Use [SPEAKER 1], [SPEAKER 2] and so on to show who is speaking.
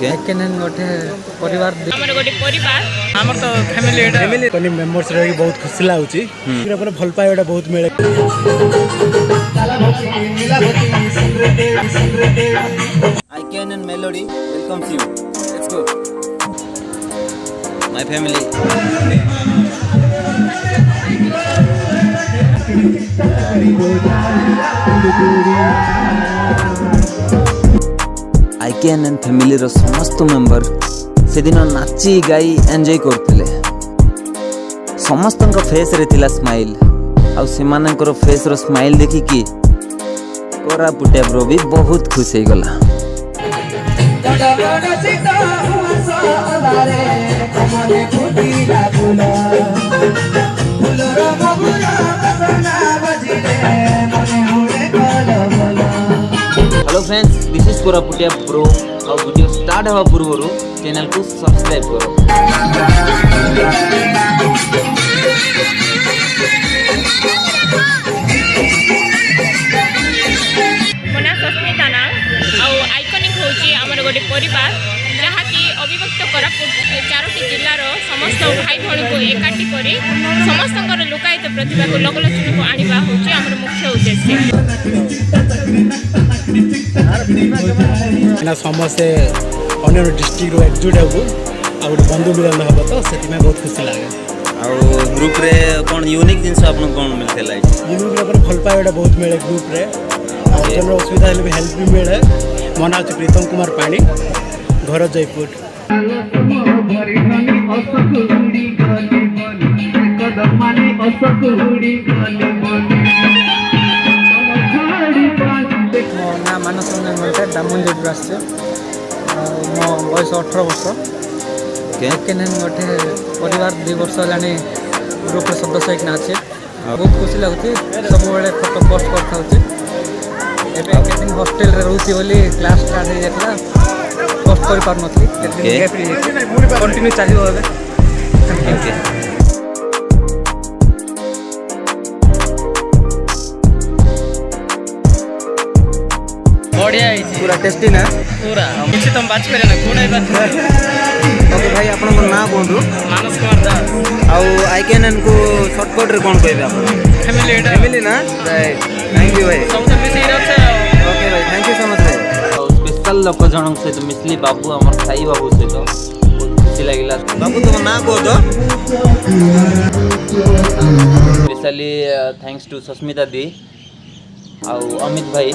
[SPEAKER 1] Kenin गोटे परिवार
[SPEAKER 2] हमर गोटे परिवार हमर तो फैमिली
[SPEAKER 3] कोनी मेंबर्स रही बहुत खुशी लाଗୁଛି पर भल पाएटा बहुत मिले
[SPEAKER 4] I can and Melody welcomes you. Let's go. My family. I can and family रो समस्त मेंबर से दिन नाची गाई एंजॉय करथिले समस्त का फेस रे थिला स्माइल आ सेमानकर फेस रो स्माइल देखि कि कोरा पुटे ब्रो भी बहुत खुश हो गला हेलो फ्रेंड्स दिस इज कोरा पुटिया ब्रो और वीडियो स्टार्ट हवा पूर्व चैनल को सब्सक्राइब करो
[SPEAKER 2] मोना सस्मिता ना आउ आइकनिक होची हमर गोटे परिवार जहा कि अविभक्त कोरापुट चारोटी जिल्लार समस्त भाई भणी को एकाठी करी समस्तकर लोकायत प्रतिभा को लोकलोचन को आनिबा होची हमर मुख्य उद्देश्य
[SPEAKER 3] ना समस्त अन्य डिस्ट्रिक्ट रो एकजुट हेबो आ गोटे बंधु मिलन हबो तो सेति में बहुत खुशी लागे
[SPEAKER 4] और ग्रुप रे कोन यूनिक जिंस आपन कोन मिलते लाइक
[SPEAKER 3] यूनिक रे पर भल पाएटा बहुत मिले ग्रुप रे और जन असुविधा हेले भी हेल्प भी मिले मना अछि प्रीतम कुमार पानी घर जयपुर
[SPEAKER 1] मो ना मानस रंजन डामन जेडू आसছে मो बयस 18 वर्ष केनन गोटे परिवार 2 वर्ष लानी ग्रुप सदस्य एक नाचे बहुत खुशी लगुची सब बेले फोटो पोस्ट करथा होची एबे केदिन हॉस्टल रे रहउची बोली क्लास स्टार्ट हो जातला पोस्ट कर पार नथली केदिन कंटिन्यू चालियो होबे
[SPEAKER 4] ओके
[SPEAKER 2] बढ़िया
[SPEAKER 4] पूरा टेस्टी ना
[SPEAKER 2] पूरा किछि तुम बात करे ना कोनै बात
[SPEAKER 4] ओके भाई आपन को ना बोलू
[SPEAKER 2] मानस कुमार दास
[SPEAKER 4] आउ आई कैन एन को शॉर्टकट रे कोन कहबे आपन फैमिली ना राइट थैंक यू भाई
[SPEAKER 2] सब मिसी रहছে
[SPEAKER 4] ओके भाई थैंक यू सो मच भाई और स्पेशल लोक जनक से तो मिसली बाबू हमर साई बाबू से तो बहुत खुशी लागिला बाबू तुम ना को दो स्पेशली थैंक्स टू सस्मिता दी आउ अमित भाई